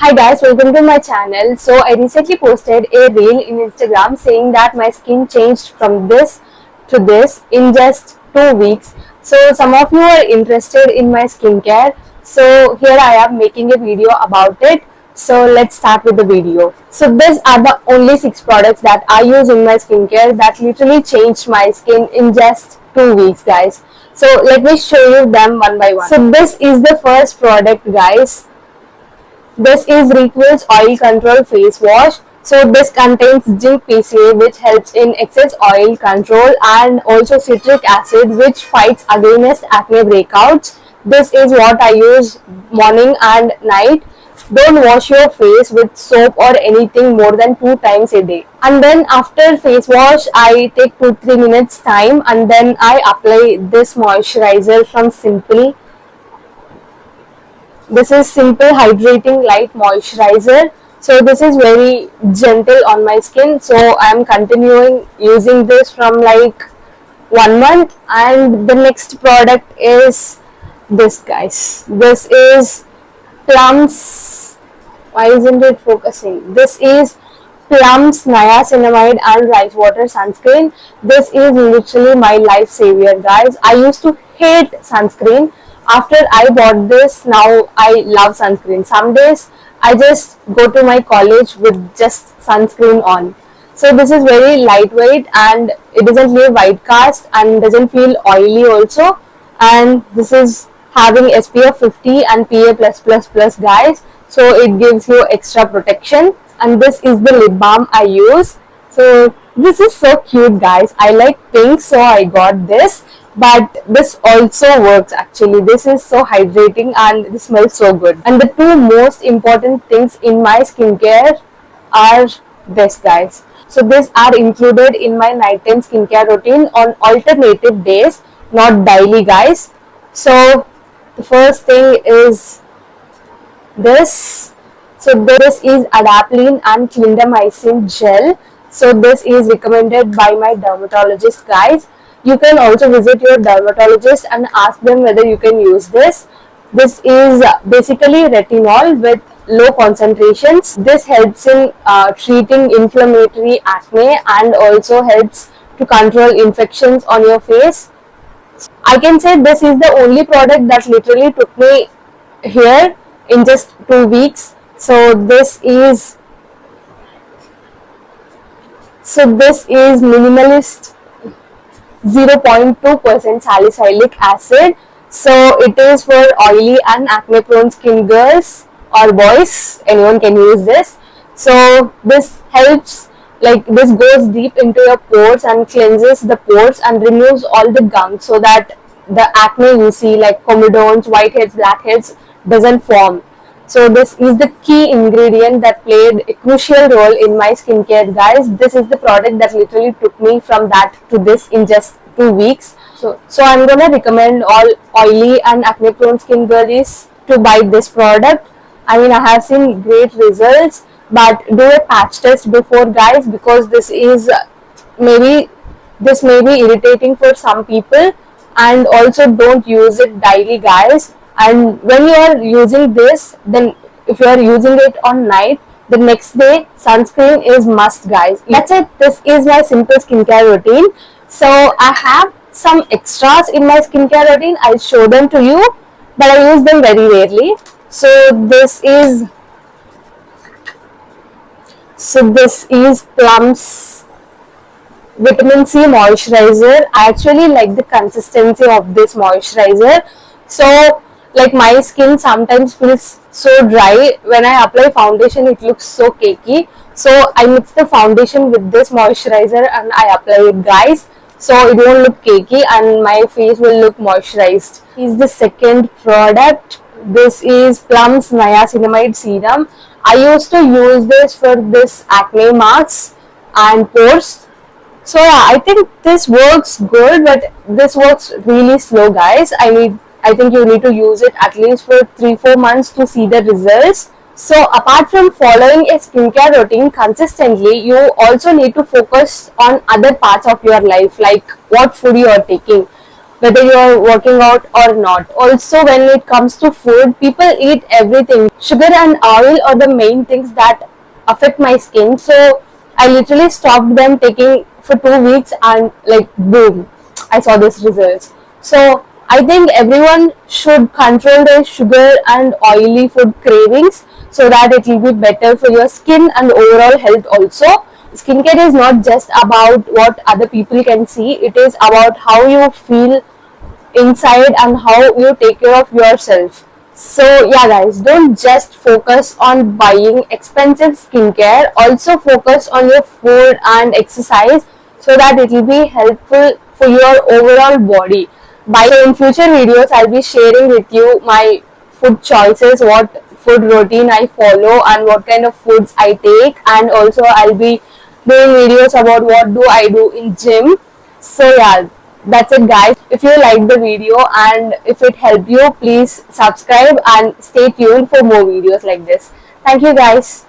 Hi guys, welcome to my channel. So I recently posted a reel in Instagram saying that my skin changed from this to this in just 2 weeks. So some of you are interested in my skincare. So here I am making a video about it. So let's start with the video. So these are the only 6 products that I use in my skincare that literally changed my skin in just 2 weeks, guys. So let me show you them one by one. So this is the first product, guys. This is Requill's Oil Control Face Wash. So this contains zinc PCA, which helps in excess oil control, and also citric acid, which fights against acne breakouts. This is what I use morning and night. Don't wash your face with soap or anything more than 2 times a day. And then after face wash, I take 2-3 minutes time and then I apply this moisturizer from Simple. This is Simple Hydrating Light Moisturizer. So this is very gentle on my skin. So I am continuing using this from like 1 month. And the next product is this, guys. This is Plum's. Why isn't it focusing? This is Plum's Niacinamide and Rice Water Sunscreen. This is literally my life savior, guys. I used to hate sunscreen. After I bought this, now I love sunscreen. Some days I just go to my college with just sunscreen on. So this is very lightweight and it doesn't leave white cast and doesn't feel oily also. And this is having SPF 50 and PA+++, guys. So it gives you extra protection. And this is the lip balm I use. So this is so cute, guys. I like pink, so I got this. But this also works actually. This is so hydrating and this smells so good. And the 2 most important things in my skincare are this, guys. So these are included in my nighttime skincare routine on alternative days, not daily, guys. So the first thing is this. So this is Adapalene and Clindamycin gel. So this is recommended by my dermatologist, guys. You can also visit your dermatologist and ask them whether you can use this. This is basically retinol with low concentrations. This helps in treating inflammatory acne and also helps to control infections on your face. I can say this is the only product that literally took me here in just 2 weeks. So this is Minimalist 0.2% salicylic acid. So it is for oily and acne prone skin girls or boys. Anyone can use this. So this helps, like this goes deep into your pores and cleanses the pores and removes all the gunk so that the acne you see like comedones, whiteheads, blackheads doesn't form. So this is the key ingredient that played a crucial role in my skincare, guys. This is the product that literally took me from that to this in just 2 weeks. So I'm gonna recommend all oily and acne prone skin girlies to buy this product. I mean, I have seen great results, but do a patch test before, guys, because this may be irritating for some people, and also don't use it daily, guys. And when you are using this, then if you are using it on night, the next day sunscreen is must, guys. That's it. This is my simple skincare routine. So I have some extras in my skincare routine. I'll show them to you, but I use them very rarely. So this is Plum's Vitamin C moisturizer. I actually like the consistency of this moisturizer. So like my skin sometimes feels so dry. When I apply foundation, it looks so cakey. So I mix the foundation with this moisturizer and I apply it, guys. So it won't look cakey and my face will look moisturized. This is the second product. This is Plum's Niacinamide Serum. I used to use this for this acne marks and pores. So yeah, I think this works good, but this works really slow, guys. I think you need to use it at least for 3-4 months to see the results. So apart from following a skincare routine consistently, you also need to focus on other parts of your life, like what food you are taking. whether you're working out or not. Also, when it comes to food, people eat everything. Sugar and oil are the main things that affect my skin. So I literally stopped them taking for 2 weeks, and like boom, I saw these results. So I think everyone should control their sugar and oily food cravings so that it will be better for your skin and overall health also. Skincare is not just about what other people can see, it is about how you feel inside and how you take care of yourself. So yeah guys, don't just focus on buying expensive skincare, also focus on your food and exercise so that it will be helpful for your overall body. So in future videos I'll be sharing with you my food choices, what food routine I follow and what kind of foods I take, and also I'll be doing videos about what do I do in gym. So yeah, that's it guys. If you liked the video and if it helped you, please subscribe and stay tuned for more videos like this. Thank you guys.